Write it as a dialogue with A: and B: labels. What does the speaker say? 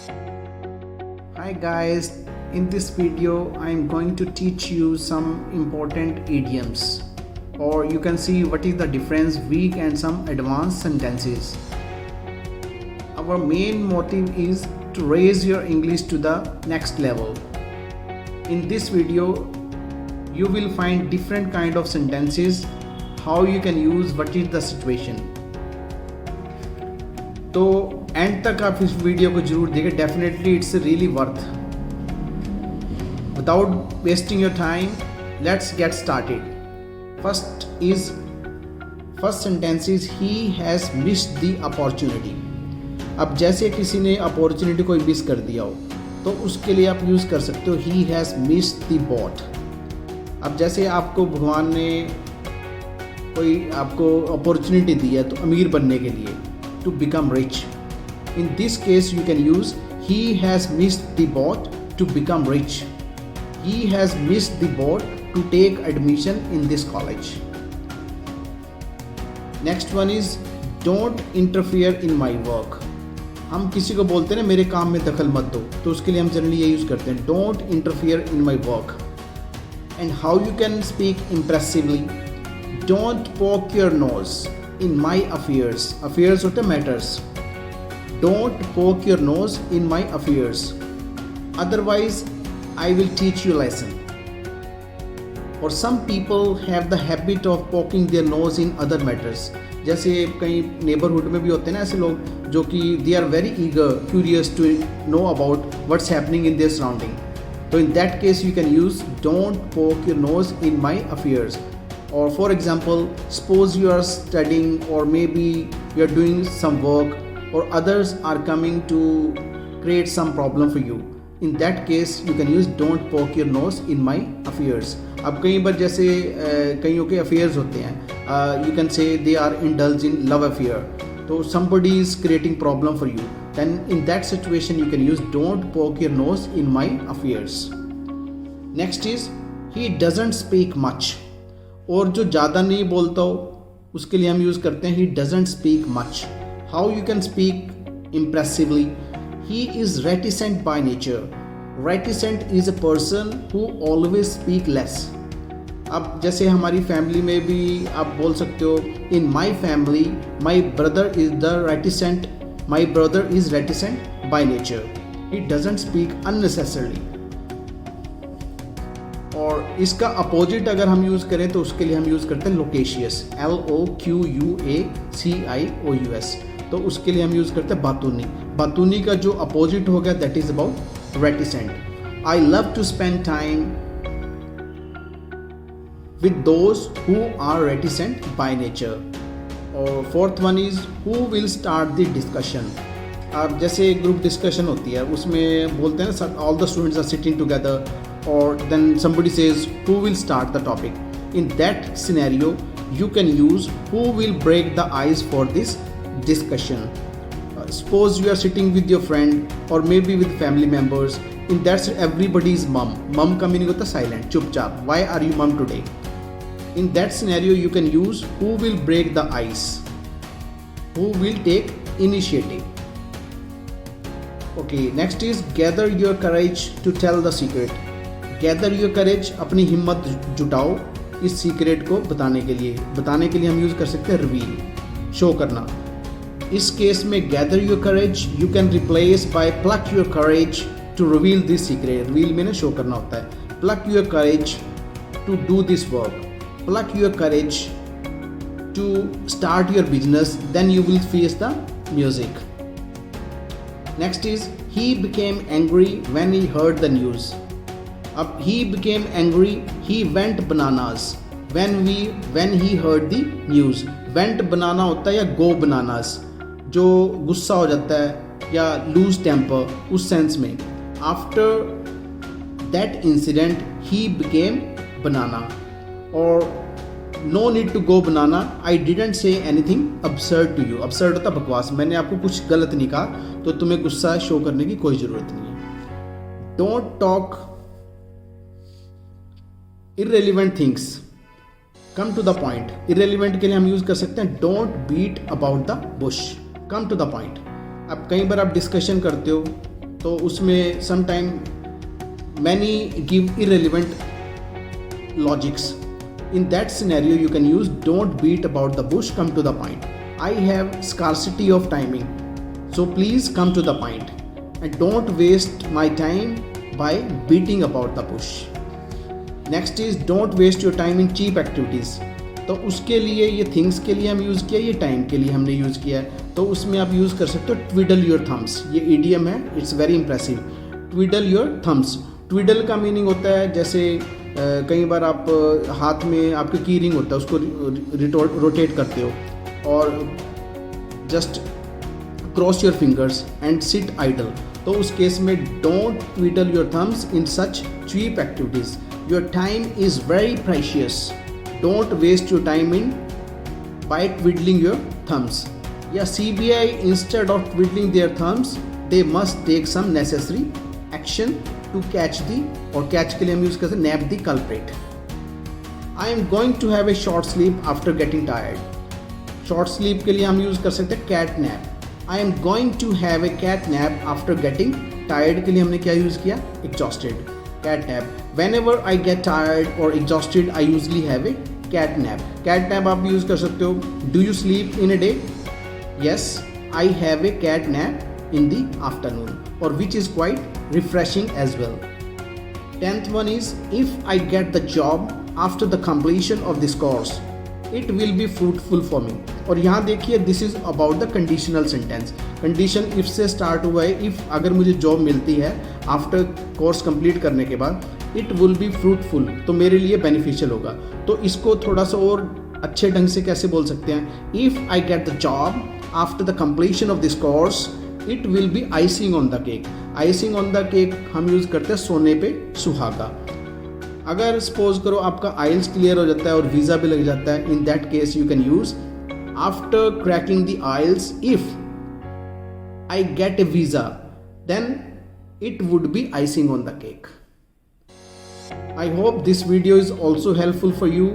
A: Hi guys, in this video I am going to teach you some important idioms, or you can see what is the difference weak and some advanced sentences. Our main motive is to raise your English to the next level. In this video you will find different kind of sentences, how you can use what is the situation. तो and तक आप इस video को जरूर देखें, definitely it's really worth. Without wasting your time let's get started. First sentence is he has missed the opportunity. अब जैसे किसी ने अपॉर्चुनिटी को मिस कर दिया हो तो उसके लिए आप यूज़ कर सकते हो he has missed the boat. अब जैसे आपको भगवान ने कोई आपको अपॉर्चुनिटी दी है तो अमीर बनने के लिए, to become rich. In this case you can use he has missed the boat to become rich. He has missed the boat to take admission in this college. Next one is don't interfere in my work. हम किसी को बोलते हैं ना मेरे काम में दखल मत दो, तो उसके लिए हम जनरली ये यूज़ करते हैं don't interfere in my work. And how you can speak impressively, don't poke your nose in my affairs. Affairs होते matters. Don't poke your nose in my affairs. Otherwise, I will teach you lesson. Or some people have the habit of poking their nose in other matters. जैसे कई neighborhood में भी होते हैं ना ऐसे लोग जो कि they are very eager, curious to know about what's happening in their surrounding. So in that case you can use don't poke your nose in my affairs. Or for example, suppose you are studying or maybe you are doing some work or others are coming to create some problem for you. In that case you can use don't poke your nose in my affairs. अब कई बार जैसे कईयों के affairs होते हैं, you can say they are indulged in love affair. So somebody is creating problem for you. Then in that situation you can use don't poke your nose in my affairs. Next is he doesn't speak much. और जो ज़्यादा नहीं बोलता हो उसके लिए हम use करते हैं ही doesn't speak much. How you can speak impressively, he is reticent by nature. Reticent is a person who always speak less. अब जैसे हमारी फैमिली में भी आप बोल सकते हो in my family my brother is reticent by nature. He doesn't speak unnecessarily. और इसका अपोजिट अगर हम यूज़ करें तो उसके लिए हम यूज़ करते हैं लोकेशियस, LOQUACIOUS. तो उसके लिए हम यूज़ करते हैं बातूनी. बातूनी का जो अपोजिट हो गया that is about reticent. I love to spend time with those who are reticent by nature. और fourth one is who will start the discussion. अब जैसे ग्रुप डिस्कशन होती है उसमें बोलते हैं ना all the students are sitting together, or then somebody says who will start the topic. In that scenario you can use who will break the ice for this discussion. Suppose you are sitting with your friend or maybe with family members. In that everybody is mum का meaning होता है silent, चुपचाप. Why are you mum today? In that scenario you can use who will break the ice, who will take initiative. Okay, next is gather your courage to tell the secret. Gather your करेज, अपनी हिम्मत जुटाओ इस secret को बताने के लिए हम use कर सकते हैं रिवील, शो करना. इस केस में gather your courage you can replace by pluck your courage to reveal this secret. Reveal में ना शो करना होता है. Pluck your courage to do this work, pluck your courage to start your business, then you will face the music. Next is he became angry when he heard the news. अब he became angry, he went bananas when he heard the news. went banana होता है या go bananas, जो गुस्सा हो जाता है या lose temper उस सेंस में. After that incident he became banana. और no need to go banana, I didn't say anything absurd to you. absurd होता बकवास, मैंने आपको कुछ गलत नहीं कहा तो तुम्हें गुस्सा शो करने की कोई ज़रूरत नहीं है. Don't talk irrelevant things, come to the point. irrelevant के लिए हम यूज़ कर सकते हैं don't beat about the bush, come to the point. अब कई बार आप डिस्कशन करते हो तो उसमें sometime many give irrelevant logics. In that scenario, you can use don't beat about the bush, come to the point. I have scarcity of timing, so please come to the point and don't waste my time by beating about the bush. Next is don't waste your time in cheap activities. तो उसके लिए ये things के लिए हम use किया, ये time के लिए हमने यूज़ किया है. तो उसमें आप यूज़ कर सकते हो ट्विडल योर थम्स. ये ईडियम है, it's very impressive. Twiddle your thumbs. Twiddle का मीनिंग होता है जैसे कई बार आप हाथ में आपके की रिंग होता है, उसको रोटेट करते हो और just cross your fingers and sit idle. तो उस केस में don't twiddle your thumbs in such cheap activities. Your time is very precious. Don't waste your time in by twiddling your thumbs. या CBI instead of twiddling their thumbs they must take some necessary action to catch the, और catch के लिए हम use करते हैं nab the culprit. I am going to have a short sleep after getting tired. Short sleep के लिए हम use कर सकते हैं cat nap. I am going to have a cat nap after getting tired के लिए हमने क्या यूज किया, exhausted. Cat nap. Whenever I get tired or exhausted, I usually have a cat nap. Cat nap आप use कर सकते हो. Do you sleep in a day? Yes, I have a cat nap in the afternoon, or which is quite refreshing as well. 10th one is if I get the job after the completion of this course, it will be fruitful for me. और यहाँ देखिए this is about the conditional sentence. Condition if से start हुआ है. if अगर मुझे job मिलती है आफ्टर कोर्स कंप्लीट करने के बाद, it will be fruitful, तो मेरे लिए बेनिफिशियल होगा. तो इसको थोड़ा सा और अच्छे ढंग से कैसे बोल सकते हैं, if I get the job after the completion of this course, it will be icing on the cake. Icing on the cake हम यूज़ करते हैं सोने पे सुहागा. अगर सपोज करो आपका आइल्स क्लियर हो जाता है और वीज़ा भी लग जाता है, in that case you can use after cracking the IELTS if I get a visa then it would be icing on the cake. I hope this video is also helpful for you.